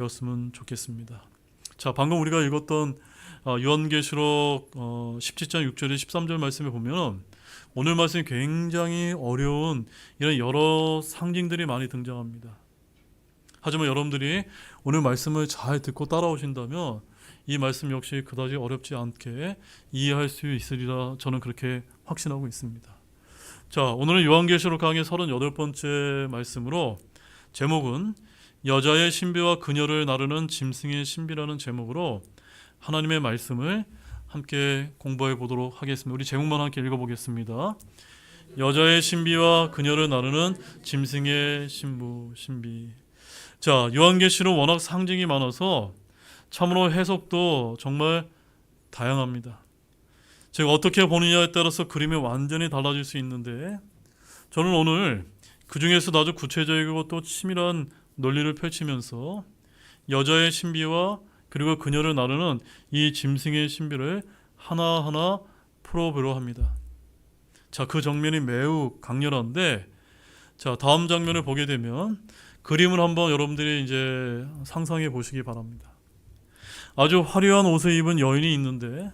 되었으면 좋겠습니다. 자, 방금 우리가 읽었던 요한계시록 17장 6절에 13절 말씀에 보면 오늘 말씀이 굉장히 어려운 이런 여러 상징들이 많이 등장합니다. 하지만 여러분들이 오늘 말씀을 잘 듣고 따라오신다면 이 말씀 역시 그다지 어렵지 않게 이해할 수 있으리라 저는 그렇게 확신하고 있습니다. 자, 오늘은 요한계시록 강의 38번째 말씀으로 제목은 여자의 신비와 그녀를 나르는 짐승의 신비라는 제목으로 하나님의 말씀을 함께 공부해 보도록 하겠습니다. 우리 제목만 함께 읽어보겠습니다. 여자의 신비와 그녀를 나르는 짐승의 신비. 자, 요한계시록 워낙 상징이 많아서 참으로 해석도 정말 다양합니다. 제가 어떻게 보느냐에 따라서 그림이 완전히 달라질 수 있는데 저는 오늘 그 중에서도 아주 구체적이고 또 치밀한 논리를 펼치면서 여자의 신비와 그리고 그녀를 나르는 이 짐승의 신비를 하나하나 풀어보려 합니다. 자, 그 장면이 매우 강렬한데 자, 다음 장면을 보게 되면 그림을 한번 여러분들이 이제 상상해 보시기 바랍니다. 아주 화려한 옷을 입은 여인이 있는데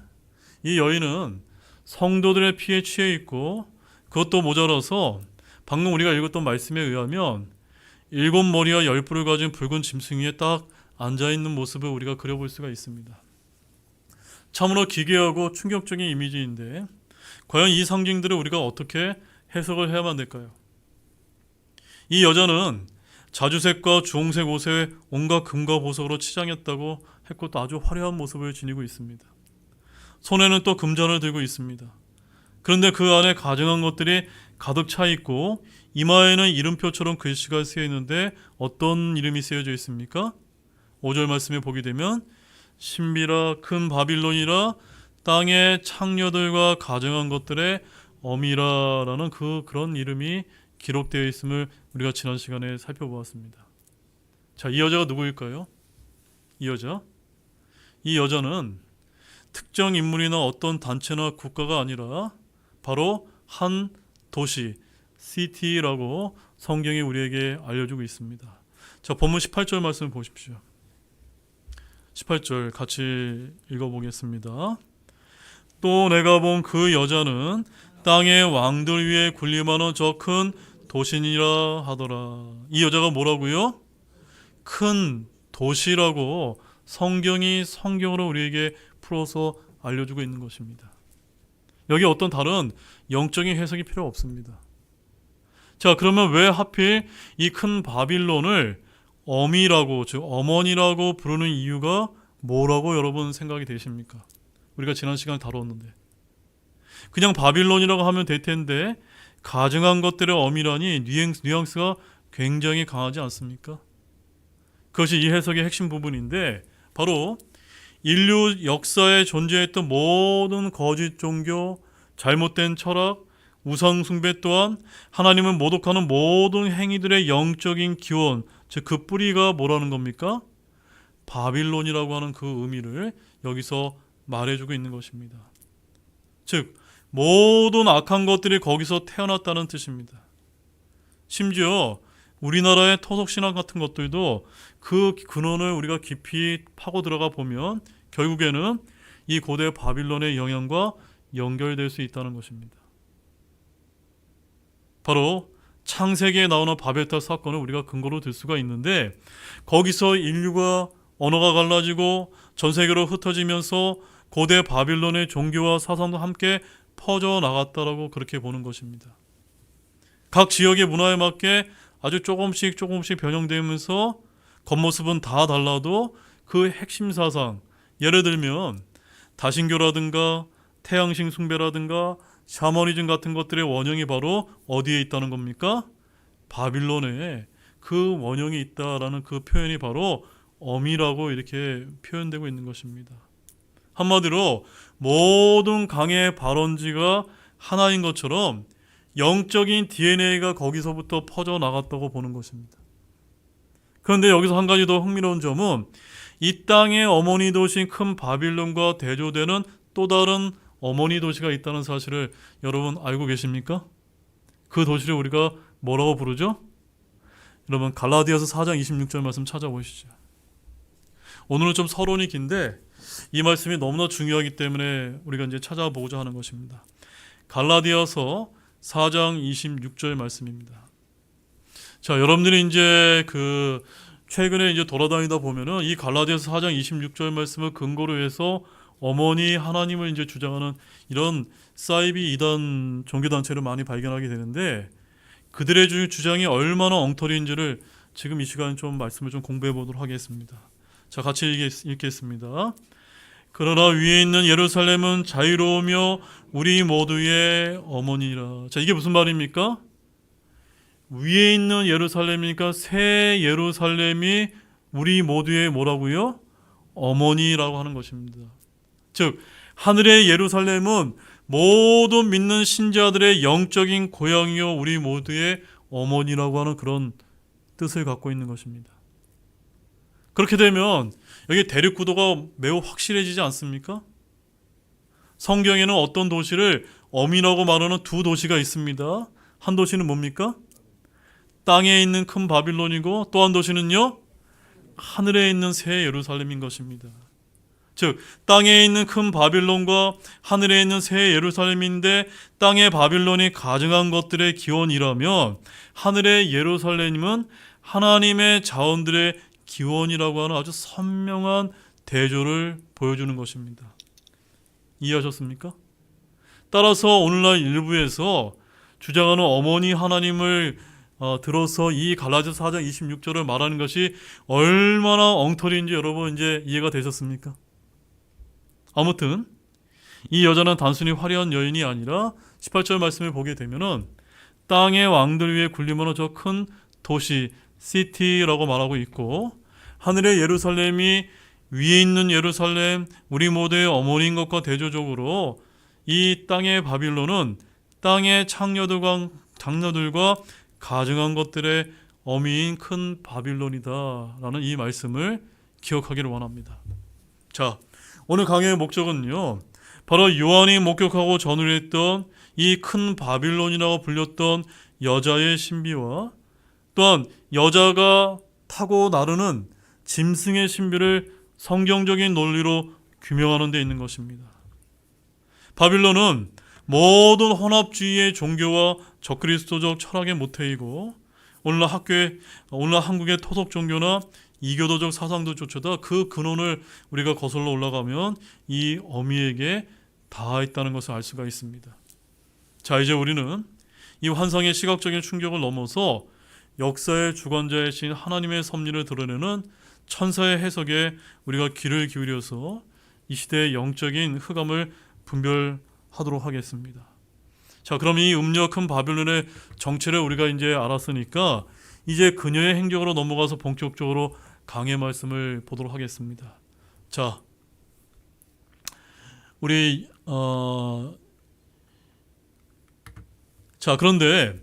이 여인은 성도들의 피에 취해 있고 그것도 모자라서 방금 우리가 읽었던 말씀에 의하면 7머리와 10뿔을 가진 붉은 짐승 위에 딱 앉아있는 모습을 우리가 그려볼 수가 있습니다. 참으로 기괴하고 충격적인 이미지인데 과연 이 상징들을 우리가 어떻게 해석을 해야만 될까요? 이 여자는 자주색과 주홍색 옷에 온갖 금과 보석으로 치장했다고 했고 또 아주 화려한 모습을 지니고 있습니다. 손에는 또 금잔을 들고 있습니다. 그런데 그 안에 가증한 것들이 가득 차 있고 이마에는 이름표처럼 글씨가 쓰여 있는데 어떤 이름이 쓰여져 있습니까? 5절 말씀에 보게 되면 신비라 큰 바빌론이라 땅의 창녀들과 가증한 것들의 어미라라는 그런 이름이 기록되어 있음을 우리가 지난 시간에 살펴보았습니다. 자, 이 여자가 누구일까요? 이 여자는 특정 인물이나 어떤 단체나 국가가 아니라 바로 한 도시, 시티라고 성경이 우리에게 알려주고 있습니다. 자, 본문 18절 말씀 보십시오. 18절 같이 읽어보겠습니다. 또 내가 본 그 여자는 땅의 왕들 위에 군림하는 저 큰 도시니라 하더라. 이 여자가 뭐라고요? 큰 도시라고 성경이 성경으로 우리에게 풀어서 알려주고 있는 것입니다. 여기 어떤 다른 영적인 해석이 필요 없습니다. 자, 그러면 왜 하필 이 큰 바빌론을 어미라고, 즉 어머니라고 부르는 이유가 뭐라고 여러분 생각이 되십니까? 우리가 지난 시간에 다뤘는데 그냥 바빌론이라고 하면 될 텐데 가증한 것들의 어미라니 뉘앙스가 굉장히 강하지 않습니까? 그것이 이 해석의 핵심 부분인데 바로 인류 역사에 존재했던 모든 거짓 종교, 잘못된 철학, 우상 숭배 또한 하나님을 모독하는 모든 행위들의 영적인 기원, 즉 그 뿌리가 뭐라는 겁니까? 바빌론이라고 하는 그 의미를 여기서 말해주고 있는 것입니다. 즉 모든 악한 것들이 거기서 태어났다는 뜻입니다. 심지어 우리나라의 토속신앙 같은 것들도 그 근원을 우리가 깊이 파고 들어가 보면 결국에는 이 고대 바빌론의 영향과 연결될 수 있다는 것입니다. 바로 창세기에 나오는 바벨탑 사건을 우리가 근거로 들 수가 있는데 거기서 인류가 언어가 갈라지고 전 세계로 흩어지면서 고대 바빌론의 종교와 사상도 함께 퍼져나갔다라고 그렇게 보는 것입니다. 각 지역의 문화에 맞게 아주 조금씩 변형되면서 겉모습은 다 달라도 그 핵심 사상, 예를 들면 다신교라든가 태양신 숭배라든가 샤머니즘 같은 것들의 원형이 바로 어디에 있다는 겁니까? 바빌론에 그 원형이 있다라는 그 표현이 바로 어미라고 이렇게 표현되고 있는 것입니다. 한마디로 모든 강의 발원지가 하나인 것처럼 영적인 DNA가 거기서부터 퍼져나갔다고 보는 것입니다. 그런데 여기서 한 가지 더 흥미로운 점은 이 땅의 어머니 도시인 큰 바빌론과 대조되는 또 다른 어머니 도시가 있다는 사실을 여러분 알고 계십니까? 그 도시를 우리가 뭐라고 부르죠? 여러분 갈라디아서 4장 26절 말씀 찾아보시죠. 오늘은 좀 서론이 긴데 이 말씀이 너무나 중요하기 때문에 우리가 이제 찾아보고자 하는 것입니다. 갈라디아서 4장 26절 말씀입니다. 자, 여러분들이 이제 최근에 이제 돌아다니다 보면은 이 갈라디아서 4장 26절 말씀을 근거로 해서 어머니 하나님을 이제 주장하는 이런 사이비 이단 종교단체를 많이 발견하게 되는데, 그들의 주장이 얼마나 엉터리인지를 지금 이 시간에 좀 말씀을 좀 공부해 보도록 하겠습니다. 자, 같이 읽겠습니다. 그러나 위에 있는 예루살렘은 자유로우며 우리 모두의 어머니라. 자, 이게 무슨 말입니까? 위에 있는 예루살렘이니까 새 예루살렘이 우리 모두의 뭐라고요? 어머니라고 하는 것입니다. 즉, 하늘의 예루살렘은 모든 믿는 신자들의 영적인 고향이요 우리 모두의 어머니라고 하는 그런 뜻을 갖고 있는 것입니다. 그렇게 되면 여기 대립 구도가 매우 확실해지지 않습니까? 성경에는 어떤 도시를 어미라고 말하는 두 도시가 있습니다. 한 도시는 뭡니까? 땅에 있는 큰 바빌론이고, 또 한 도시는요, 하늘에 있는 새 예루살렘인 것입니다. 즉, 땅에 있는 큰 바빌론과 하늘에 있는 새 예루살렘인데, 땅의 바빌론이 가증한 것들의 기원이라면 하늘의 예루살렘은 하나님의 자원들의 기원이라고 하는 아주 선명한 대조를 보여주는 것입니다. 이해하셨습니까? 따라서 오늘날 일부에서 주장하는 어머니 하나님을 들어서 이 갈라디아서 4장 26절을 말하는 것이 얼마나 엉터리인지 여러분 이제 이해가 되셨습니까? 아무튼 이 여자는 단순히 화려한 여인이 아니라 18절 말씀을 보게 되면은 땅의 왕들 위에 군림하는 저 큰 도시 시티라고 말하고 있고, 하늘의 예루살렘이 위에 있는 예루살렘 우리 모두의 어머니인 것과 대조적으로 이 땅의 바빌론은 땅의 장녀들과 가증한 것들의 어미인 큰 바빌론이다라는 이 말씀을 기억하기를 원합니다. 자, 오늘 강의의 목적은요, 바로 요한이 목격하고 전율했던 이 큰 바빌론이라고 불렸던 여자의 신비와 또한 여자가 타고 나르는 짐승의 신비를 성경적인 논리로 규명하는 데 있는 것입니다. 바빌론은 모든 혼합주의의 종교와 적그리스도적 철학의 모태이고, 오늘날 한국의 토속 종교나 이교도적 사상도조차도 그 근원을 우리가 거슬러 올라가면 이 어미에게 닿아 있다는 것을 알 수가 있습니다. 자, 이제 우리는 이 환상의 시각적인 충격을 넘어서 역사의 주관자이신 하나님의 섭리를 드러내는 천사의 해석에 우리가 귀를 기울여서 이 시대의 영적인 흑암을 분별하도록 하겠습니다. 자, 그럼 이 음녀 큰 바빌론의 정체를 우리가 이제 알았으니까 이제 그녀의 행적으로 넘어가서 본격적으로 강의 말씀을 보도록 하겠습니다. 자, 우리 그런데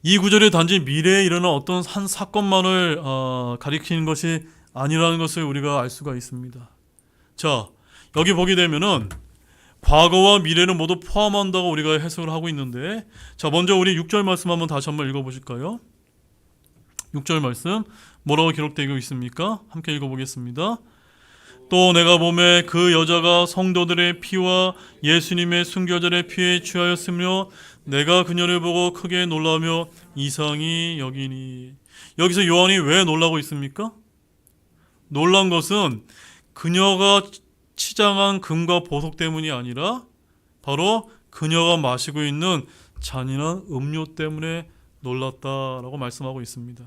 이 구절이 단지 미래에 일어날 어떤 한 사건만을 가리키는 것이 아니라는 것을 우리가 알 수가 있습니다. 자, 여기 보게 되면은 과거와 미래를 모두 포함한다고 우리가 해석을 하고 있는데, 자, 먼저 우리 6절 말씀 한번 다시 한번 읽어보실까요? 6절 말씀 뭐라고 기록되어 있습니까? 함께 읽어보겠습니다. 또 내가 보매 그 여자가 성도들의 피와 예수님의 순교자들의 피에 취하였으며 내가 그녀를 보고 크게 놀라며 이상히 여기니. 여기서 요한이 왜 놀라고 있습니까? 놀란 것은 그녀가 치장한 금과 보석 때문이 아니라 바로 그녀가 마시고 있는 잔인한 음료 때문에 놀랐다라고 말씀하고 있습니다.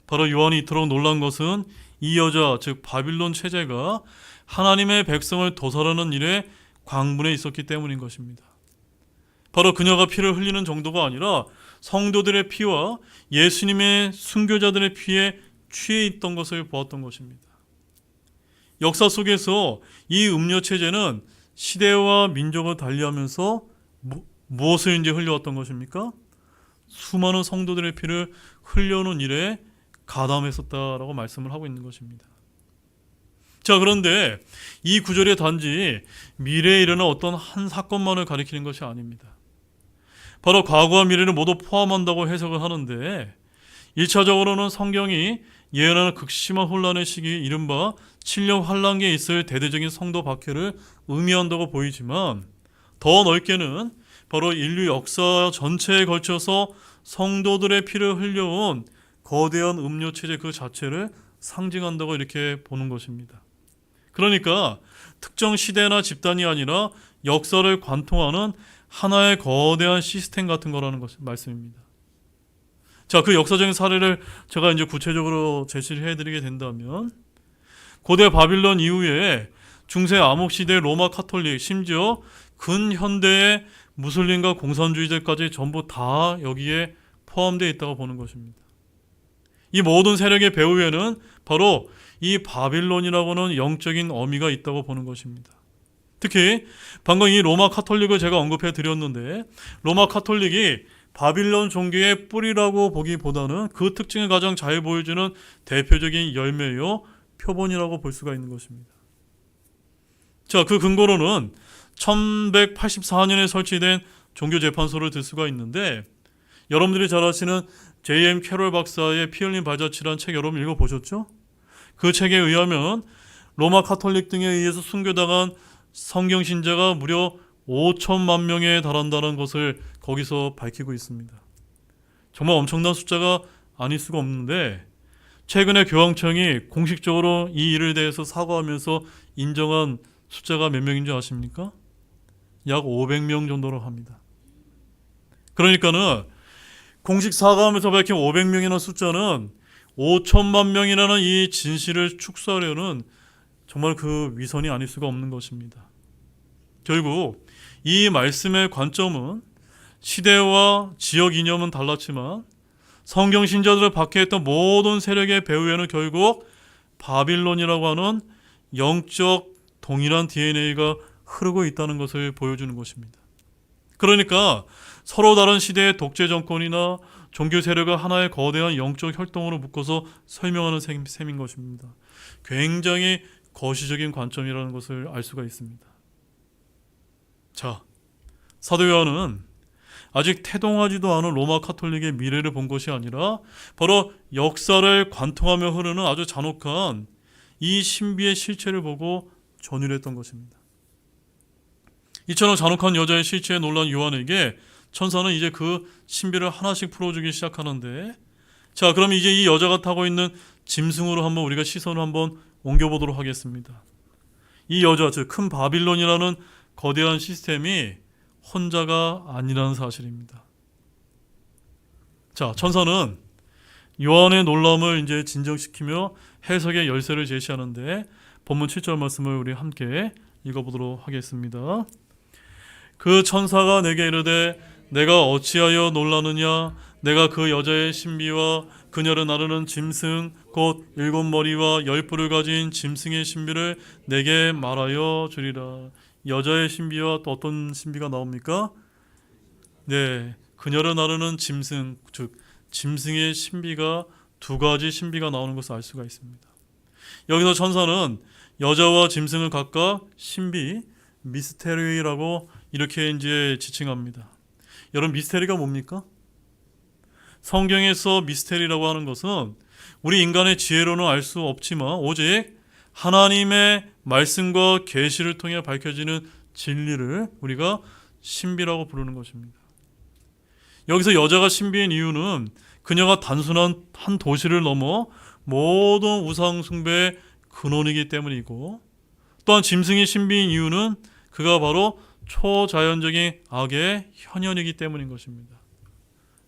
바로 요한이 이토록 놀란 것은 이 여자, 즉 바빌론 체제가 하나님의 백성을 도살하는 일에 광분해 있었기 때문인 것입니다. 바로 그녀가 피를 흘리는 정도가 아니라 성도들의 피와 예수님의 순교자들의 피에 취해 있던 것을 보았던 것입니다. 역사 속에서 이 음료 체제는 시대와 민족을 달리하면서 무엇을 이제 흘려왔던 것입니까? 수많은 성도들의 피를 흘려오는 일에 가담했었다라고 말씀을 하고 있는 것입니다. 자, 그런데 이 구절이 단지 미래에 일어날 어떤 한 사건만을 가리키는 것이 아닙니다. 바로 과거와 미래를 모두 포함한다고 해석을 하는데, 1차적으로는 성경이 예언하는 극심한 혼란의 시기, 이른바 7년 환란기에 있을 대대적인 성도 박해를 의미한다고 보이지만, 더 넓게는 바로 인류 역사 전체에 걸쳐서 성도들의 피를 흘려온 거대한 음료 체제 그 자체를 상징한다고 이렇게 보는 것입니다. 그러니까 특정 시대나 집단이 아니라 역사를 관통하는 하나의 거대한 시스템 같은 거라는 것 말씀입니다. 자, 그 역사적인 사례를 제가 이제 구체적으로 제시를 해드리게 된다면, 고대 바빌론 이후에 중세 암흑 시대 로마 카톨릭, 심지어 근현대의 무슬림과 공산주의자까지 전부 다 여기에 포함되어 있다고 보는 것입니다. 이 모든 세력의 배후에는 바로 이 바빌론이라고는 영적인 어미가 있다고 보는 것입니다. 특히 방금 이 로마 카톨릭을 제가 언급해 드렸는데, 로마 카톨릭이 바빌론 종교의 뿌리라고 보기보다는 그 특징을 가장 잘 보여주는 대표적인 열매요, 표본이라고 볼 수가 있는 것입니다. 자, 그 근거로는 1184년에 설치된 종교재판소를 들 수가 있는데, 여러분들이 잘 아시는 J.M. 캐롤 박사의 피 흘린 발자취라는 책 여러분 읽어보셨죠? 그 책에 의하면 로마 카톨릭 등에 의해서 순교당한 성경신자가 무려 5천만 명에 달한다는 것을 거기서 밝히고 있습니다. 정말 엄청난 숫자가 아닐 수가 없는데, 최근에 교황청이 공식적으로 이 일에 대해서 사과하면서 인정한 숫자가 몇 명인 줄 아십니까? 약 500명 정도로 합니다. 그러니까는 공식 사과하면서 밝힌 500명이라는 숫자는 5천만 명이라는 이 진실을 축소하려는 정말 그 위선이 아닐 수가 없는 것입니다. 결국 이 말씀의 관점은 시대와 지역 이념은 달랐지만 성경 신자들을 박해했던 모든 세력의 배후에는 결국 바빌론이라고 하는 영적 동일한 DNA가 흐르고 있다는 것을 보여주는 것입니다. 그러니까 서로 다른 시대의 독재 정권이나 종교 세력을 하나의 거대한 영적 혈통으로 묶어서 설명하는 셈인 것입니다. 굉장히 거시적인 관점이라는 것을 알 수가 있습니다. 자, 사도 요한은 아직 태동하지도 않은 로마 카톨릭의 미래를 본 것이 아니라 바로 역사를 관통하며 흐르는 아주 잔혹한 이 신비의 실체를 보고 전율했던 것입니다. 이처럼 잔혹한 여자의 실체에 놀란 요한에게 천사는 이제 그 신비를 하나씩 풀어주기 시작하는데, 자, 그럼 이제 이 여자가 타고 있는 짐승으로 한번 우리가 시선을 한번 옮겨보도록 하겠습니다. 이 여자, 즉 큰 바빌론이라는 거대한 시스템이 혼자가 아니라는 사실입니다. 자, 천사는 요한의 놀람을 이제 진정시키며 해석의 열쇠를 제시하는데, 본문 7절 말씀을 우리 함께 읽어보도록 하겠습니다. 그 천사가 내게 이르되 내가 어찌하여 놀라느냐? 내가 그 여자의 신비와 그녀를 나르는 짐승 곧 7머리와 10뿔을 가진 짐승의 신비를 내게 말하여 주리라. 여자의 신비와 또 어떤 신비가 나옵니까? 네, 그녀를 나르는 짐승, 즉 짐승의 신비가 두 가지 신비가 나오는 것을 알 수가 있습니다. 여기서 천사는 여자와 짐승을 각각 신비, 미스테리라고 이렇게 이제 지칭합니다. 여러분, 미스테리가 뭡니까? 성경에서 미스테리라고 하는 것은 우리 인간의 지혜로는 알 수 없지만 오직 하나님의 말씀과 계시를 통해 밝혀지는 진리를 우리가 신비라고 부르는 것입니다. 여기서 여자가 신비인 이유는 그녀가 단순한 한 도시를 넘어 모든 우상 숭배의 근원이기 때문이고, 또한 짐승이 신비인 이유는 그가 바로 초자연적인 악의 현현이기 때문인 것입니다.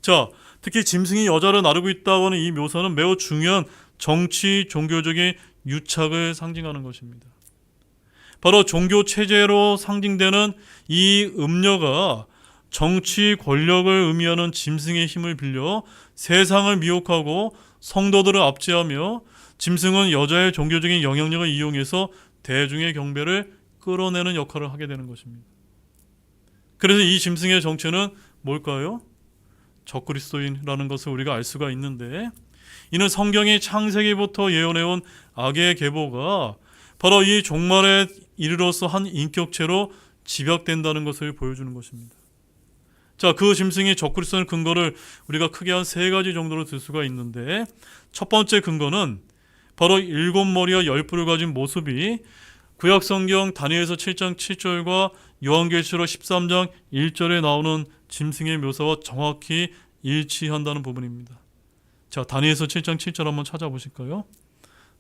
자, 특히 짐승이 여자를 나르고 있다고 하는 이 묘사는 매우 중요한 정치, 종교적인 유착을 상징하는 것입니다. 바로 종교 체제로 상징되는 이 음녀가 정치 권력을 의미하는 짐승의 힘을 빌려 세상을 미혹하고 성도들을 압제하며, 짐승은 여자의 종교적인 영향력을 이용해서 대중의 경배를 끌어내는 역할을 하게 되는 것입니다. 그래서 이 짐승의 정체는 뭘까요? 적그리스도인이라는 것을 우리가 알 수가 있는데, 이는 성경이 창세기부터 예언해온 악의 계보가 바로 이 종말에 이르러서 한 인격체로 집약된다는 것을 보여주는 것입니다. 자, 그 짐승이 적그리스도의 근거를 우리가 크게 한 세 가지 정도로 들 수가 있는데, 첫 번째 근거는 바로 일곱 머리와 열 뿔을 가진 모습이 구약성경 다니엘서 7장 7절과 요한계시록 13장 1절에 나오는 짐승의 묘사와 정확히 일치한다는 부분입니다. 자, 다니엘서 7장 7절 한번 찾아보실까요?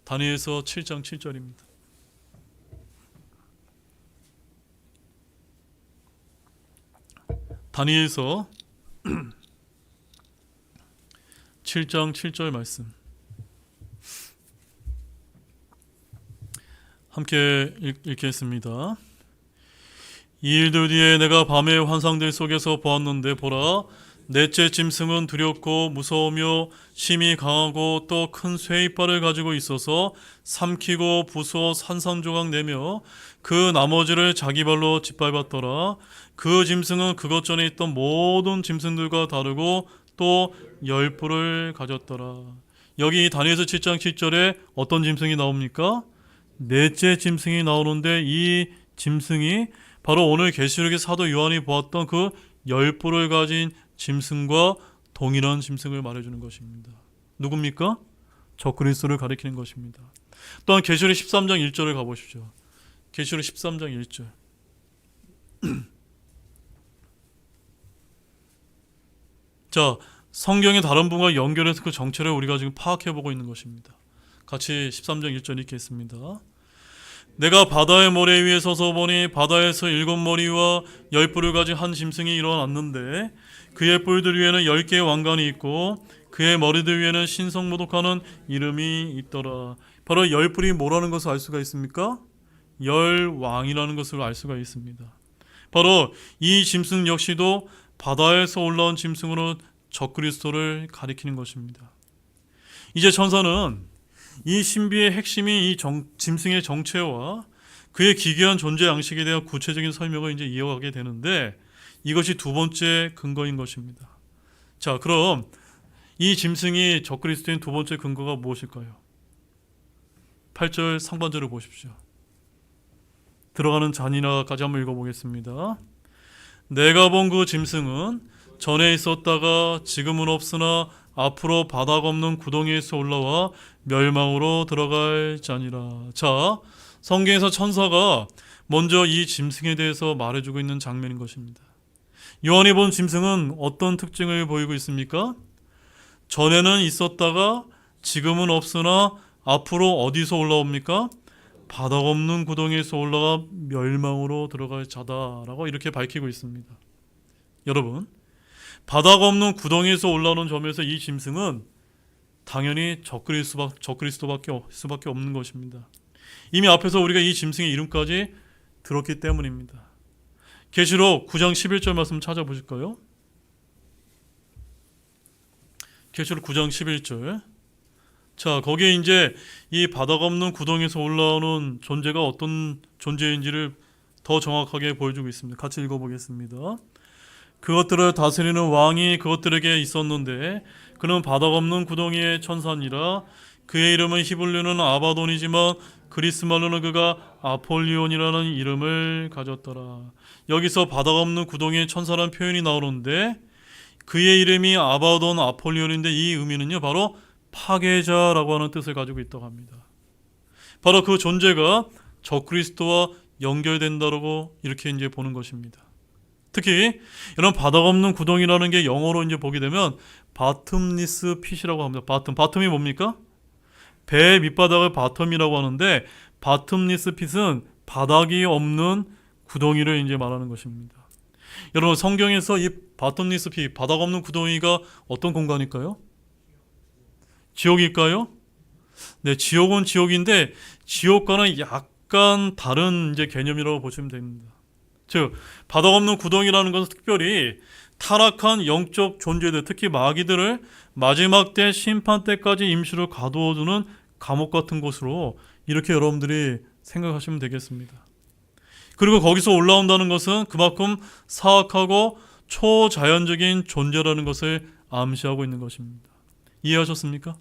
다니엘서 7장 7절입니다. 다니엘서 7장 7절 말씀 함께 읽겠습니다. 이 일들 뒤에 내가 밤의 환상들 속에서 보았는데 보라, 넷째 짐승은 두렵고 무서우며 힘이 강하고 또 큰 쇠이빨을 가지고 있어서 삼키고 부수어 산산조각 내며 그 나머지를 자기 발로 짓밟았더라. 그 짐승은 그것 전에 있던 모든 짐승들과 다르고 또 열 뿔을 가졌더라. 여기 다니엘서 7장 7절에 어떤 짐승이 나옵니까? 넷째 짐승이 나오는데 이 짐승이 바로 오늘 계시록의 사도 요한이 보았던 그 열 뿔을 가진 짐승과 동일한 짐승을 말해주는 것입니다. 누굽니까? 적그리스도를 가리키는 것입니다. 또한 계시록 13장 1절을 가보십시오. 계시록 13장 1절. 자, 성경의 다른 부분과 연결해서 그 정체를 우리가 지금 파악해보고 있는 것입니다. 같이 13장 1절 읽겠습니다. 내가 바다의 모래 위에 서서 보니 바다에서 일곱 머리와 열 뿔을 가진 한 짐승이 일어났는데 그의 뿔들 위에는 10개의 왕관이 있고 그의 머리들 위에는 신성모독하는 이름이 있더라. 바로 열 뿔이 뭐라는 것을 알 수가 있습니까? 열왕이라는 것을 알 수가 있습니다. 바로 이 짐승 역시도 바다에서 올라온 짐승으로 적그리스도를 가리키는 것입니다. 이제 천사는 이 신비의 핵심이 이 짐승의 정체와 그의 기괴한 존재 양식에 대한 구체적인 설명을 이제 이어가게 되는데, 이것이 두 번째 근거인 것입니다. 자, 그럼 이 짐승이 적그리스도인 두 번째 근거가 무엇일까요? 8절 상반절을 보십시오. 들어가는 잔인하까지 한번 읽어보겠습니다. 내가 본 그 짐승은 전에 있었다가 지금은 없으나 앞으로 바닥 없는 구덩이에서 올라와 멸망으로 들어갈 자니라. 자, 성경에서 천사가 먼저 이 짐승에 대해서 말해주고 있는 장면인 것입니다. 요한이 본 짐승은 어떤 특징을 보이고 있습니까? 전에는 있었다가 지금은 없으나 앞으로 어디서 올라옵니까? 바닥 없는 구덩이에서 올라가 멸망으로 들어갈 자다라고 이렇게 밝히고 있습니다. 여러분, 바닥 없는 구덩이에서 올라오는 점에서 이 짐승은 당연히 적그리스도밖에 없는 것입니다. 이미 앞에서 우리가 이 짐승의 이름까지 들었기 때문입니다. 계시록 9장 11절 말씀 찾아보실까요? 계시록 9장 11절. 자, 거기에 이제 이 바닥 없는 구덩이에서 올라오는 존재가 어떤 존재인지를 더 정확하게 보여주고 있습니다. 같이 읽어보겠습니다. 그것들을 다스리는 왕이 그것들에게 있었는데 그는 바닥 없는 구덩이의 천사니라. 그의 이름은 히브리어는 아바돈이지만 그리스 말로는 그가 아폴리온이라는 이름을 가졌더라. 여기서 바닥 없는 구덩이의 천사라는 표현이 나오는데 그의 이름이 아바돈 아폴리온인데 이 의미는요, 바로 파괴자라고 하는 뜻을 가지고 있다고 합니다. 바로 그 존재가 적그리스도와 연결된다라고 이렇게 이제 보는 것입니다. 특히 이런 바닥 없는 구덩이라는 게 영어로 이제 보게 되면 바텀리스 핏이라고 합니다. 바텀이 뭡니까? 배 밑바닥을 바텀이라고 하는데 바텀리스 핏은 바닥이 없는 구덩이를 이제 말하는 것입니다. 여러분, 성경에서 이 바텀리스 핏, 바닥 없는 구덩이가 어떤 공간일까요? 지옥일까요? 네, 지옥은 지옥인데 지옥과는 약간 다른 이제 개념이라고 보시면 됩니다. 즉, 바닥 없는 구덩이라는 것은 특별히 타락한 영적 존재들, 특히 마귀들을 마지막 때 심판 때까지 임시로 가두어두는 감옥 같은 곳으로 이렇게 여러분들이 생각하시면 되겠습니다. 그리고 거기서 올라온다는 것은 그만큼 사악하고 초자연적인 존재라는 것을 암시하고 있는 것입니다. 이해하셨습니까?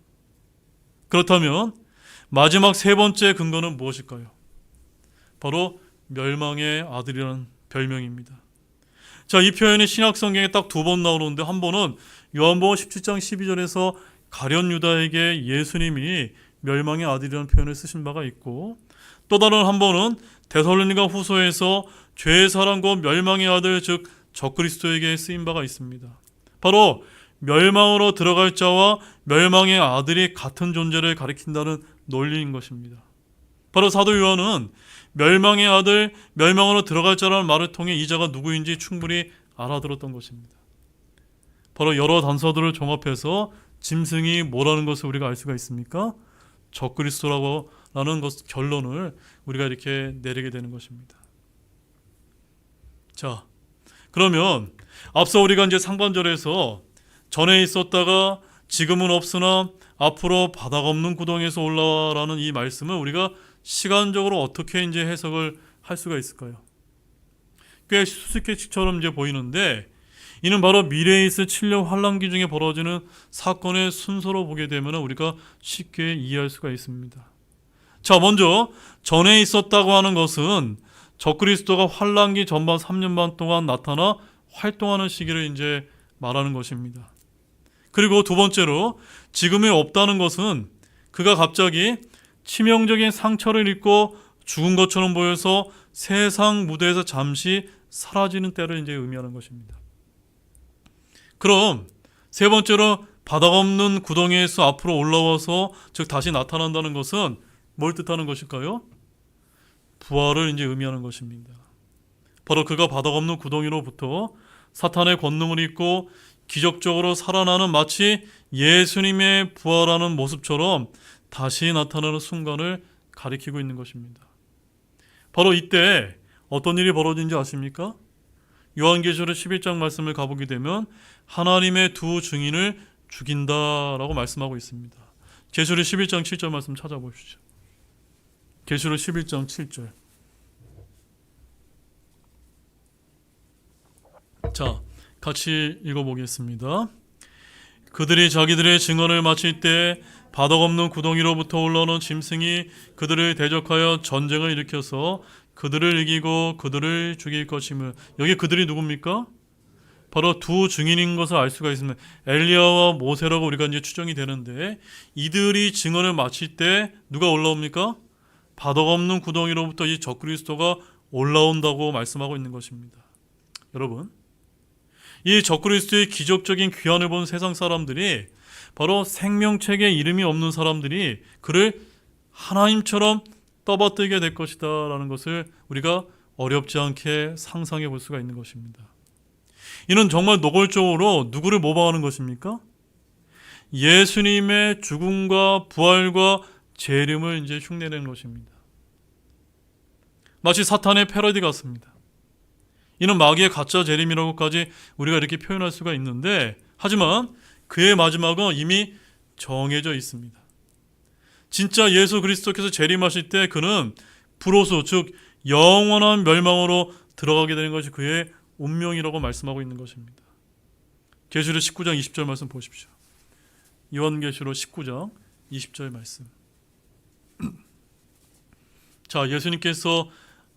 그렇다면 마지막 세 번째 근거는 무엇일까요? 바로 멸망의 아들이라는 별명입니다. 자, 이 표현이 신약 성경에 딱 두 번 나오는데, 한 번은 요한복음 17장 12절에서 가룟 유다에게 예수님이 멸망의 아들이라는 표현을 쓰신 바가 있고, 또 다른 한 번은 데살로니가 후서에서 죄의 사랑과 멸망의 아들, 즉 적그리스도에게 쓰인 바가 있습니다. 바로 멸망으로 들어갈 자와 멸망의 아들이 같은 존재를 가리킨다는 논리인 것입니다. 바로 사도 요한은 멸망의 아들, 멸망으로 들어갈 자라는 말을 통해 이 자가 누구인지 충분히 알아들었던 것입니다. 바로 여러 단서들을 종합해서 짐승이 뭐라는 것을 우리가 알 수가 있습니까? 적그리스도라고 라는 결론을 우리가 이렇게 내리게 되는 것입니다. 자, 그러면 앞서 우리가 이제 상반절에서 전에 있었다가 지금은 없으나 앞으로 바닥 없는 구덩이에서 올라와라는 이 말씀을 우리가 시간적으로 어떻게 이제 해석을 할 수가 있을까요? 꽤 수수께끼처럼 이제 보이는데, 이는 바로 미래에 있을 7년 환란기 중에 벌어지는 사건의 순서로 보게 되면 우리가 쉽게 이해할 수가 있습니다. 자, 먼저 전에 있었다고 하는 것은 적그리스도가 환란기 전반 3년 반 동안 나타나 활동하는 시기를 이제 말하는 것입니다. 그리고 두 번째로 지금이 없다는 것은 그가 갑자기 치명적인 상처를 입고 죽은 것처럼 보여서 세상 무대에서 잠시 사라지는 때를 이제 의미하는 것입니다. 그럼 세 번째로 바닥 없는 구덩이에서 앞으로 올라와서 즉 다시 나타난다는 것은 뭘 뜻하는 것일까요? 부활을 이제 의미하는 것입니다. 바로 그가 바닥 없는 구덩이로부터 사탄의 권능을 잊고 기적적으로 살아나는 마치 예수님의 부활하는 모습처럼 다시 나타나는 순간을 가리키고 있는 것입니다. 바로 이때 어떤 일이 벌어진지 아십니까? 요한계시록 11장 말씀을 가보게 되면 하나님의 두 증인을 죽인다라고 말씀하고 있습니다. 계시록 11장 7절 말씀 찾아보십시오. 계시록 11장 7절. 자, 같이 읽어보겠습니다. 그들이 자기들의 증언을 마칠 때 바닥 없는 구덩이로부터 올라오는 짐승이 그들을 대적하여 전쟁을 일으켜서 그들을 이기고 그들을 죽일 것임을. 여기 그들이 누굽니까? 바로 두 증인인 것을 알 수가 있습니다. 엘리야와 모세라고 우리가 이제 추정이 되는데, 이들이 증언을 마칠 때 누가 올라옵니까? 바닥 없는 구덩이로부터 이 적그리스도가 올라온다고 말씀하고 있는 것입니다. 여러분, 이 적그리스도의 기적적인 귀환을 본 세상 사람들이 바로 생명책에 이름이 없는 사람들이 그를 하나님처럼 떠받들게 될 것이다 라는 것을 우리가 어렵지 않게 상상해 볼 수가 있는 것입니다. 이는 정말 노골적으로 누구를 모방하는 것입니까? 예수님의 죽음과 부활과 재림을 이제 흉내내는 것입니다. 마치 사탄의 패러디 같습니다. 이는 마귀의 가짜 재림이라고까지 우리가 이렇게 표현할 수가 있는데, 하지만 그의 마지막은 이미 정해져 있습니다. 진짜 예수 그리스도께서 재림하실 때 그는 불호수, 즉 영원한 멸망으로 들어가게 되는 것이 그의 운명이라고 말씀하고 있는 것입니다. 계시록 19장 20절 말씀 보십시오. 요한계시록 19장 20절 말씀. 자, 예수님께서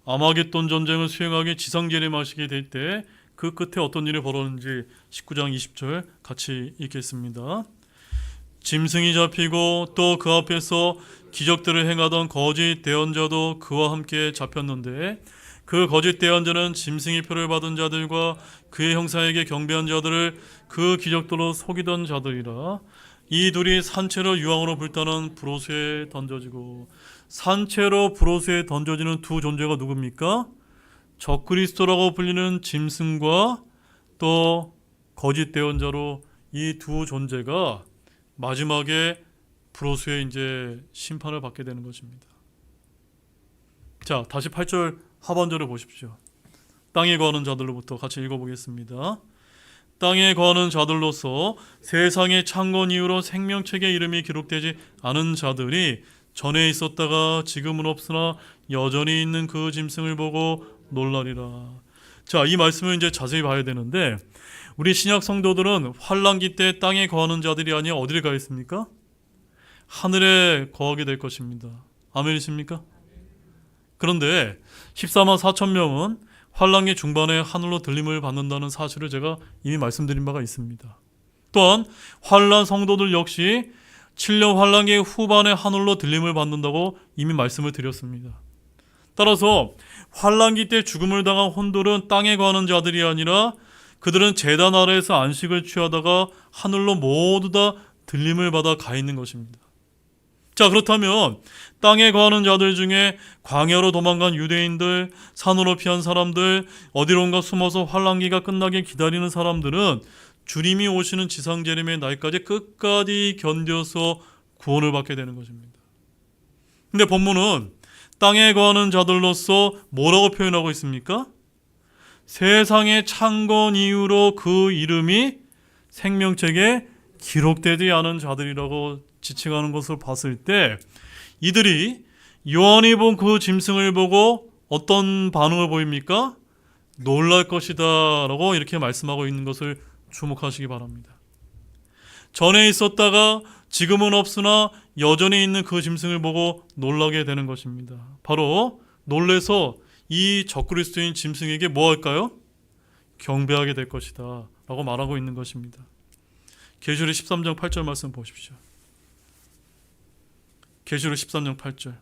아마겟돈 전쟁을 수행하게 지상 재림하시게 될 때 그 끝에 어떤 일이 벌어졌는지 19장 20절 같이 읽겠습니다. 짐승이 잡히고 또 그 앞에서 기적들을 행하던 거짓 대언자도 그와 함께 잡혔는데, 그 거짓 대언자는 짐승의 표를 받은 자들과 그의 형사에게 경배한 자들을 그 기적들로 속이던 자들이라. 이 둘이 산채로 유황으로 불타는 불호수에 던져지고. 산채로 불호수에 던져지는 두 존재가 누굽니까? 적그리스도라고 불리는 짐승과 또 거짓 대언자로 이 두 존재가 마지막에 불호수에 이제 심판을 받게 되는 것입니다. 자, 다시 8절 하반절을 보십시오. 땅에 거하는 자들로부터 같이 읽어보겠습니다. 땅에 거하는 자들로서 세상의 창건 이후로 생명책의 이름이 기록되지 않은 자들이 전에 있었다가 지금은 없으나 여전히 있는 그 짐승을 보고 놀라리라. 자, 이 말씀을 이제 자세히 봐야 되는데, 우리 신약 성도들은 환란기 때 땅에 거하는 자들이 아니라 어디를 가 있습니까? 하늘에 거하게 될 것입니다. 아멘이십니까? 그런데 14만 4천 명은 환란기 중반에 하늘로 들림을 받는다는 사실을 제가 이미 말씀드린 바가 있습니다. 또한 환란 성도들 역시 7년 환란기 후반에 하늘로 들림을 받는다고 이미 말씀을 드렸습니다. 따라서 환란기 때 죽음을 당한 혼돌은 땅에 거하는 자들이 아니라 그들은 제단 아래에서 안식을 취하다가 하늘로 모두 다 들림을 받아 가 있는 것입니다. 자, 그렇다면 땅에 거하는 자들 중에 광야로 도망간 유대인들, 산으로 피한 사람들, 어디론가 숨어서 환란기가 끝나길 기다리는 사람들은 주님이 오시는 지상재림의 날까지 끝까지 견뎌서 구원을 받게 되는 것입니다. 근데 본문은 땅에 거하는 자들로서 뭐라고 표현하고 있습니까? 세상의 창건 이후로 그 이름이 생명책에 기록되지 않은 자들이라고 지칭하는 것을 봤을 때 이들이 요한이 본 그 짐승을 보고 어떤 반응을 보입니까? 놀랄 것이다 라고 이렇게 말씀하고 있는 것을 주목하시기 바랍니다. 전에 있었다가 지금은 없으나 여전히 있는 그 짐승을 보고 놀라게 되는 것입니다. 바로 놀래서 이 적그리스도인 짐승에게 뭐 할까요? 경배하게 될 것이다 라고 말하고 있는 것입니다. 계시록 13장 8절 말씀 보십시오. 계시록 13장 8절.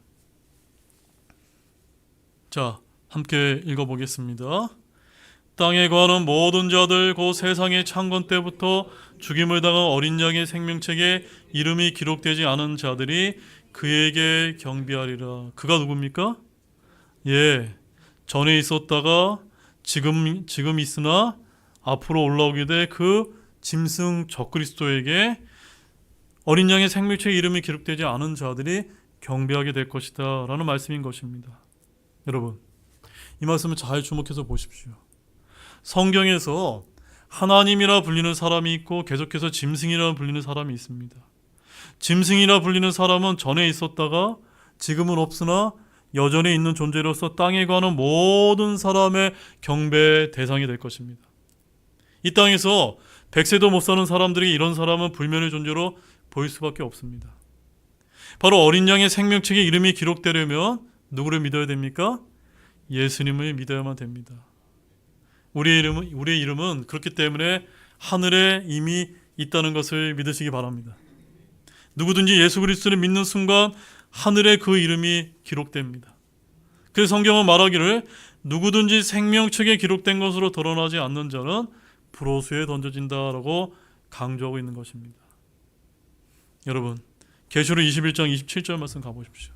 자, 함께 읽어보겠습니다. 땅에 거하는 모든 자들 곧 세상의 창건 때부터 죽임을 당한 어린 양의 생명책에 이름이 기록되지 않은 자들이 그에게 경배하리라. 그가 누굽니까? 예, 전에 있었다가 지금 있으나 앞으로 올라오게 될 그 짐승 적그리스도에게 어린 양의 생명책에 이름이 기록되지 않은 자들이 경배하게 될 것이다 라는 말씀인 것입니다. 여러분, 이 말씀을 잘 주목해서 보십시오. 성경에서 하나님이라 불리는 사람이 있고 계속해서 짐승이라 불리는 사람이 있습니다. 짐승이라 불리는 사람은 전에 있었다가 지금은 없으나 여전히 있는 존재로서 땅에 거하는 모든 사람의 경배의 대상이 될 것입니다. 이 땅에서 100세도 못 사는 사람들이 이런 사람은 불면의 존재로 보일 수밖에 없습니다. 바로 어린 양의 생명책에 이름이 기록되려면 누구를 믿어야 됩니까? 예수님을 믿어야만 됩니다. 우리의 이름은 그렇기 때문에 하늘에 이미 있다는 것을 믿으시기 바랍니다. 누구든지 예수 그리스도를 믿는 순간 하늘에 그 이름이 기록됩니다. 그래서 성경은 말하기를 누구든지 생명책에 기록된 것으로 드러나지 않는 자는 불호수에 던져진다라고 강조하고 있는 것입니다. 여러분, 계시록 21장 27절 말씀 가보십시오.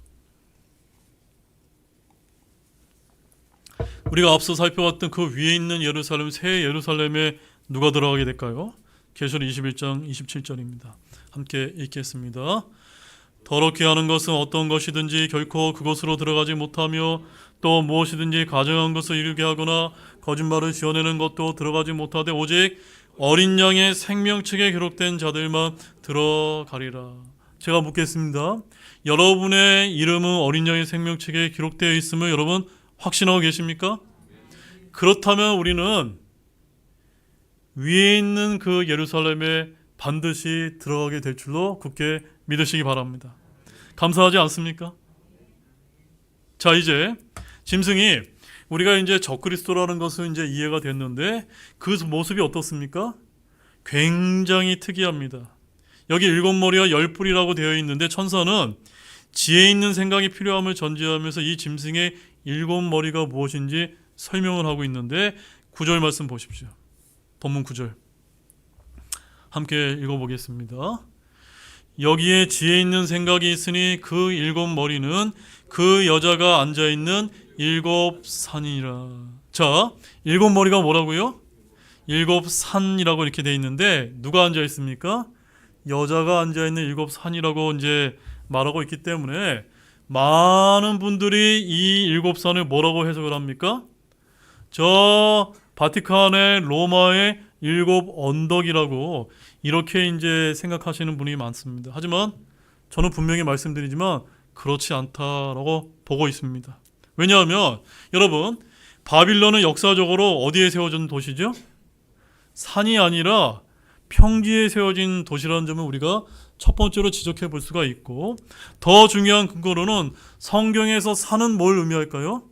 우리가 앞서 살펴봤던 그 위에 있는 예루살렘, 새 예루살렘에 누가 들어가게 될까요? 계시록 21장 27절입니다. 함께 읽겠습니다. 더럽게 하는 것은 어떤 것이든지 결코 그곳으로 들어가지 못하며 또 무엇이든지 가증한 것을 이루게 하거나 거짓말을 지어내는 것도 들어가지 못하되 오직 어린 양의 생명책에 기록된 자들만 들어가리라. 제가 묻겠습니다. 여러분의 이름은 어린 양의 생명책에 기록되어 있음을 여러분 확신하고 계십니까? 그렇다면 우리는 위에 있는 그 예루살렘에 반드시 들어가게 될 줄로 굳게 믿으시기 바랍니다. 감사하지 않습니까? 자, 이제 짐승이 우리가 이제 적그리스도라는 것은 이제 이해가 됐는데 그 모습이 어떻습니까? 굉장히 특이합니다. 여기 7머리와 10뿔이라고 되어 있는데 천사는 지혜 있는 생각이 필요함을 전제하면서 이 짐승의 7머리가 무엇인지 설명을 하고 있는데 9절 말씀 보십시오. 본문 9절 함께 읽어보겠습니다. 여기에 지혜 있는 생각이 있으니 그 7머리는 그 여자가 앉아있는 7산이라. 자, 7머리가 뭐라고요? 7산이라고 이렇게 되어 있는데 누가 앉아있습니까? 여자가 앉아있는 7산이라고 이제 말하고 있기 때문에 많은 분들이 이 7산을 뭐라고 해석을 합니까? 저 바티칸의 로마의 7 언덕이라고 이렇게 이제 생각하시는 분이 많습니다. 하지만 저는 분명히 말씀드리지만 그렇지 않다라고 보고 있습니다. 왜냐하면 여러분, 바빌론은 역사적으로 어디에 세워진 도시죠? 산이 아니라 평지에 세워진 도시라는 점을 우리가 첫 번째로 지적해 볼 수가 있고, 더 중요한 근거로는 성경에서 산은 뭘 의미할까요?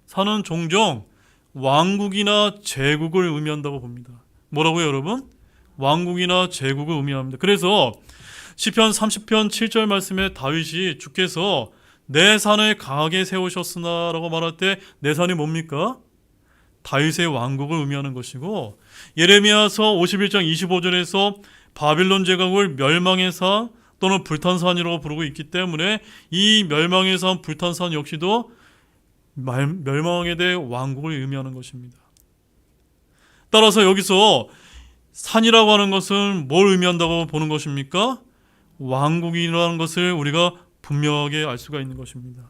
산은 종종 왕국이나 제국을 의미한다고 봅니다. 뭐라고요, 여러분? 왕국이나 제국을 의미합니다. 그래서 시편 30편 7절 말씀에 다윗이 주께서 내 산을 강하게 세우셨으나 라고 말할 때 내 산이 뭡니까? 다윗의 왕국을 의미하는 것이고, 예레미야서 51장 25절에서 바빌론 제국을 멸망의 산 또는 불탄 산이라고 부르고 있기 때문에 이 멸망의 산, 불탄 산 역시도 멸망하게 될 왕국을 의미하는 것입니다. 따라서 여기서 산이라고 하는 것은 뭘 의미한다고 보는 것입니까? 왕국이라는 것을 우리가 분명하게 알 수가 있는 것입니다.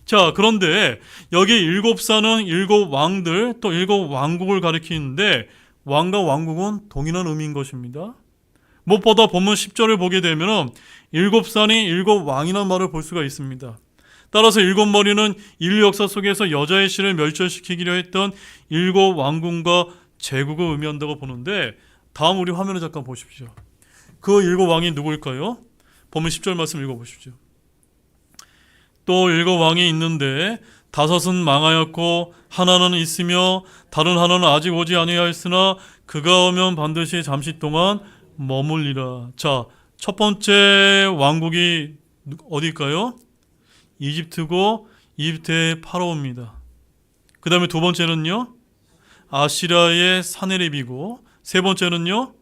자, 그런데 여기 일곱 산은 일곱 왕들 또 일곱 왕국을 가리키는데 왕과 왕국은 동일한 의미인 것입니다. 무엇보다 본문 10절을 보게 되면 일곱 산이 일곱 왕이라는 말을 볼 수가 있습니다. 따라서 일곱 머리는 인류 역사 속에서 여자의 씨를 멸절시키기로 했던 일곱 왕국과 제국을 의미한다고 보는데, 다음 우리 화면을 잠깐 보십시오. 그 일곱 왕이 누구일까요? 본문 10절 말씀 읽어보십시오. 또 일곱 왕이 있는데 다섯은 망하였고 하나는 있으며 다른 하나는 아직 오지 아니하였으나 그가 오면 반드시 잠시 동안 머물리라. 자, 첫 번째 왕국이 어디일까요? 이집트고 이집트의 파라오입니다. 그 다음에 두 번째는요, 아시리아의 사네립이고, 세 번째는요,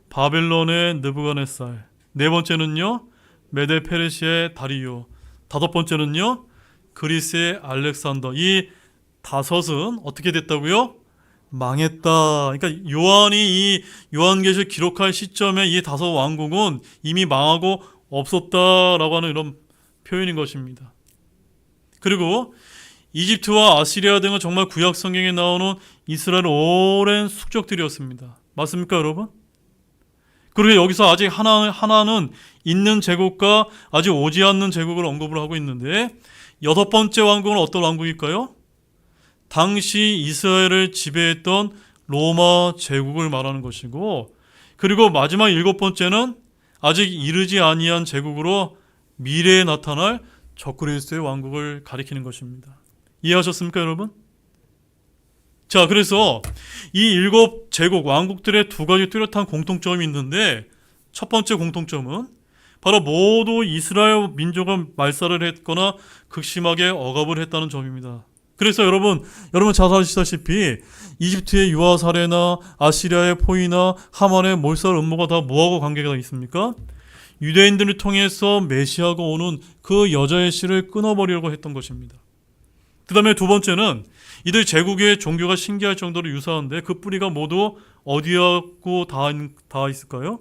바벨론의 느부갓네살, 네 번째는요, 메데 페르시아의 다리오, 다섯 번째는요, 그리스의 알렉산더. 이 다섯은 어떻게 됐다고요? 망했다. 그러니까 요한이 이 요한계시를 기록할 시점에 이 다섯 왕국은 이미 망하고 없었다라고 하는 이런 표현인 것입니다. 그리고 이집트와 아시리아 등은 정말 구약 성경에 나오는 이스라엘 오랜 숙적들이었습니다. 맞습니까, 여러분? 그리고 여기서 아직 하나는 있는 제국과 아직 오지 않는 제국을 언급을 하고 있는데, 여섯 번째 왕국은 어떤 왕국일까요? 당시 이스라엘을 지배했던 로마 제국을 말하는 것이고, 그리고 마지막 일곱 번째는 아직 이르지 아니한 제국으로 미래에 나타날 적그리스도의 왕국을 가리키는 것입니다. 이해하셨습니까, 여러분? 자, 그래서 이 일곱 제국 왕국들의 두 가지 뚜렷한 공통점이 있는데, 첫 번째 공통점은 바로 모두 이스라엘 민족은 말살을 했거나 극심하게 억압을 했다는 점입니다. 그래서 여러분 잘 아시다시피 이집트의 유아 사례나 아시리아의 포위나 하만의 몰살 음모가 다 뭐하고 관계가 있습니까? 유대인들을 통해서 메시아가 오는 그 여자의 씨를 끊어버리려고 했던 것입니다. 그 다음에 두 번째는 이들 제국의 종교가 신기할 정도로 유사한데 그 뿌리가 모두 어디하고 다 있을까요?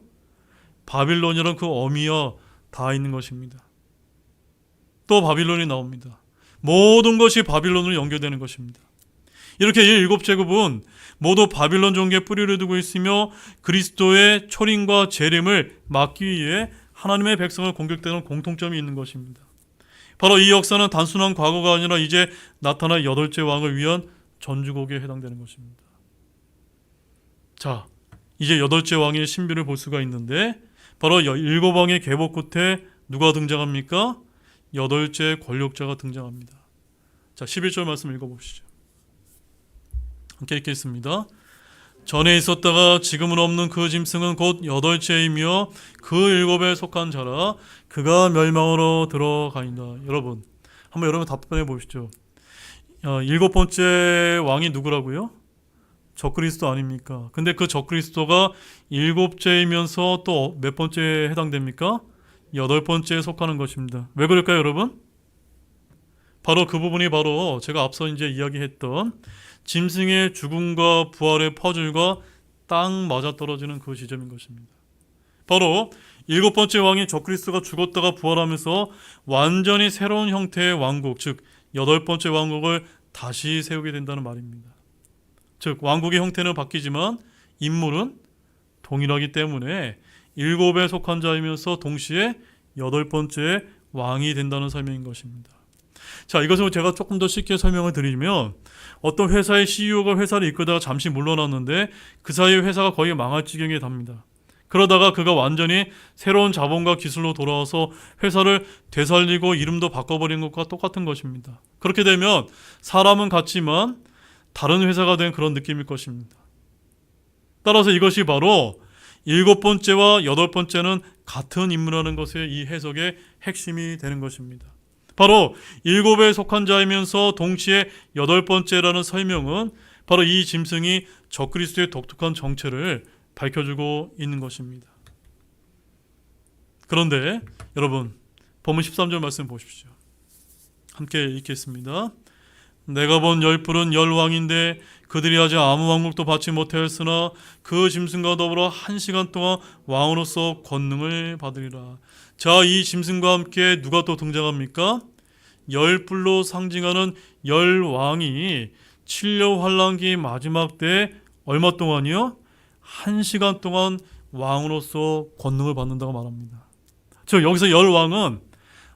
바빌론이란 그 어미와 다 있는 것입니다. 또 바빌론이 나옵니다. 모든 것이 바빌론으로 연결되는 것입니다. 이렇게 이 일곱 제국은 모두 바빌론 종교의 뿌리를 두고 있으며 그리스도의 초림과 재림을 막기 위해 하나님의 백성을 공격되는 공통점이 있는 것입니다. 바로 이 역사는 단순한 과거가 아니라 이제 나타날 여덟째 왕을 위한 전주곡에 해당되는 것입니다. 자, 이제 여덟째 왕의 신비를 볼 수가 있는데, 바로 일곱 왕의 계보 끝에 누가 등장합니까? 여덟째 권력자가 등장합니다. 자, 11절 말씀 읽어보시죠. 함께 읽겠습니다. 전에 있었다가 지금은 없는 그 짐승은 곧 여덟째이며 그 일곱에 속한 자라. 그가 멸망으로 들어가인다. 여러분, 한번 여러분 답변해 보시죠. 일곱 번째 왕이 누구라고요? 적그리스도 아닙니까? 근데 그 적그리스도가 일곱째이면서 또 몇 번째에 해당됩니까? 여덟 번째에 속하는 것입니다. 왜 그럴까요, 여러분? 바로 그 부분이 바로 제가 앞서 이제 이야기했던 짐승의 죽음과 부활의 퍼즐과 딱 맞아떨어지는 그 지점인 것입니다. 바로 일곱 번째 왕인 적그리스도가 죽었다가 부활하면서 완전히 새로운 형태의 왕국, 즉 여덟 번째 왕국을 다시 세우게 된다는 말입니다. 즉 왕국의 형태는 바뀌지만 인물은 동일하기 때문에 일곱에 속한 자이면서 동시에 여덟 번째 왕이 된다는 설명인 것입니다. 자, 이것을 제가 조금 더 쉽게 설명을 드리면, 어떤 회사의 CEO가 회사를 이끌다가 잠시 물러났는데 그 사이에 회사가 거의 망할 지경에 답니다. 그러다가 그가 완전히 새로운 자본과 기술로 돌아와서 회사를 되살리고 이름도 바꿔버린 것과 똑같은 것입니다. 그렇게 되면 사람은 같지만 다른 회사가 된 그런 느낌일 것입니다. 따라서 이것이 바로 7번째와 8번째는 같은 인물이라는 것의 이 해석의 핵심이 되는 것입니다. 바로 7에 속한 자이면서 동시에 8번째라는 설명은 바로 이 짐승이 적그리스도의 독특한 정체를 밝혀주고 있는 것입니다. 그런데 여러분, 본문 13절 말씀 보십시오. 함께 읽겠습니다. 내가 본 열뿔은 열왕인데 그들이 아직 아무 왕국도 받지 못하였으나 그 짐승과 더불어 1시간 동안 왕으로서 권능을 받으리라. 자, 이 짐승과 함께 누가 또 등장합니까? 열뿔로 상징하는 열왕이 칠려 환란기 마지막 때 얼마 동안이요? 1시간 동안 왕으로서 권능을 받는다고 말합니다. 즉 여기서 열왕은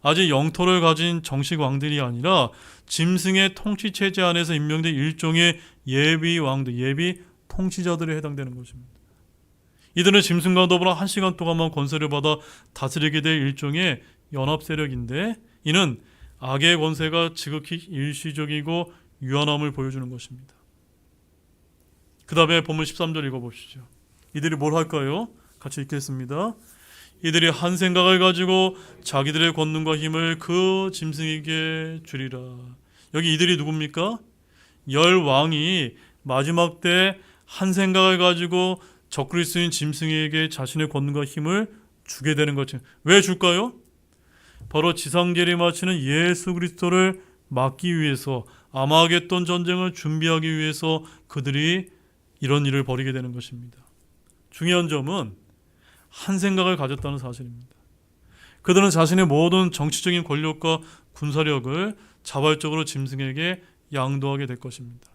아직 영토를 가진 정식 왕들이 아니라 짐승의 통치 체제 안에서 임명된 일종의 예비 왕들, 예비 통치자들에 해당되는 것입니다. 이들은 짐승과 더불어 1시간 동안만 권세를 받아 다스리게 될 일종의 연합 세력인데, 이는 악의 권세가 지극히 일시적이고 유한함을 보여주는 것입니다. 그 다음에 본문 13절 읽어보시죠. 이들이 뭘 할까요? 같이 읽겠습니다. 이들이 한 생각을 가지고 자기들의 권능과 힘을 그 짐승에게 주리라. 여기 이들이 누굽니까? 열왕이 마지막 때 한 생각을 가지고 적그리스도인 짐승에게 자신의 권능과 힘을 주게 되는 것이죠. 왜 줄까요? 바로 지상재리 마치는 예수 그리스도를 막기 위해서, 아마겟돈 전쟁을 준비하기 위해서 그들이 이런 일을 벌이게 되는 것입니다. 중요한 점은 한 생각을 가졌다는 사실입니다. 그들은 자신의 모든 정치적인 권력과 군사력을 자발적으로 짐승에게 양도하게 될 것입니다.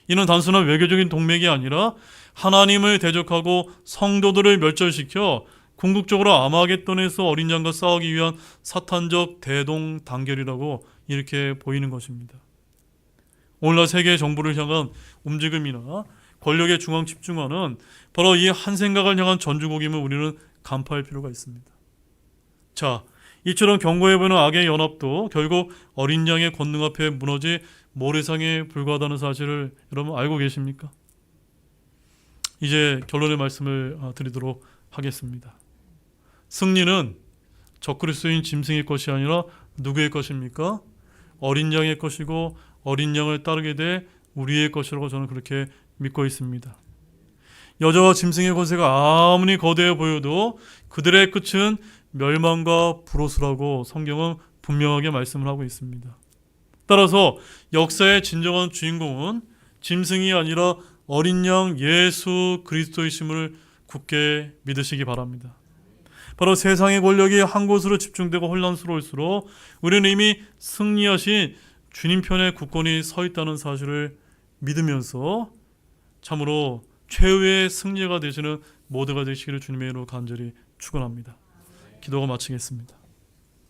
이는 단순한 외교적인 동맹이 아니라 하나님을 대적하고 성도들을 멸절시켜 궁극적으로 아마겟돈에서 어린 양과 싸우기 위한 사탄적 대동단결이라고 이렇게 보이는 것입니다. 오늘날 세계 정부를 향한 움직임이나 권력의 중앙 집중화는 바로 이 한 생각을 향한 전주곡임을 우리는 간파할 필요가 있습니다. 자, 이처럼 경고해 보이는 악의 연합도 결국 어린 양의 권능 앞에 무너지 모래상에 불과하다는 사실을 여러분 알고 계십니까? 이제 결론의 말씀을 드리도록 하겠습니다. 승리는 적그리스도인 짐승의 것이 아니라 누구의 것입니까? 어린 양의 것이고, 어린 양을 따르게 될 우리의 것이라고 저는 그렇게 믿고 있습니다. 여자와 짐승의 권세가 아무리 거대해 보여도 그들의 끝은 멸망과 불옷이라고 성경은 분명하게 말씀을 하고 있습니다. 따라서 역사의 진정한 주인공은 짐승이 아니라 어린 양 예수 그리스도이심을 굳게 믿으시기 바랍니다. 바로 세상의 권력이 한 곳으로 집중되고 혼란스러울수록 우리는 이미 승리하신 주님 편에 굳건히 서 있다는 사실을 믿으면서 참으로 최후의 승리가 되시는 모두가 되시기를 주님의 이름으로 간절히 축원합니다. 기도가 마치겠습니다.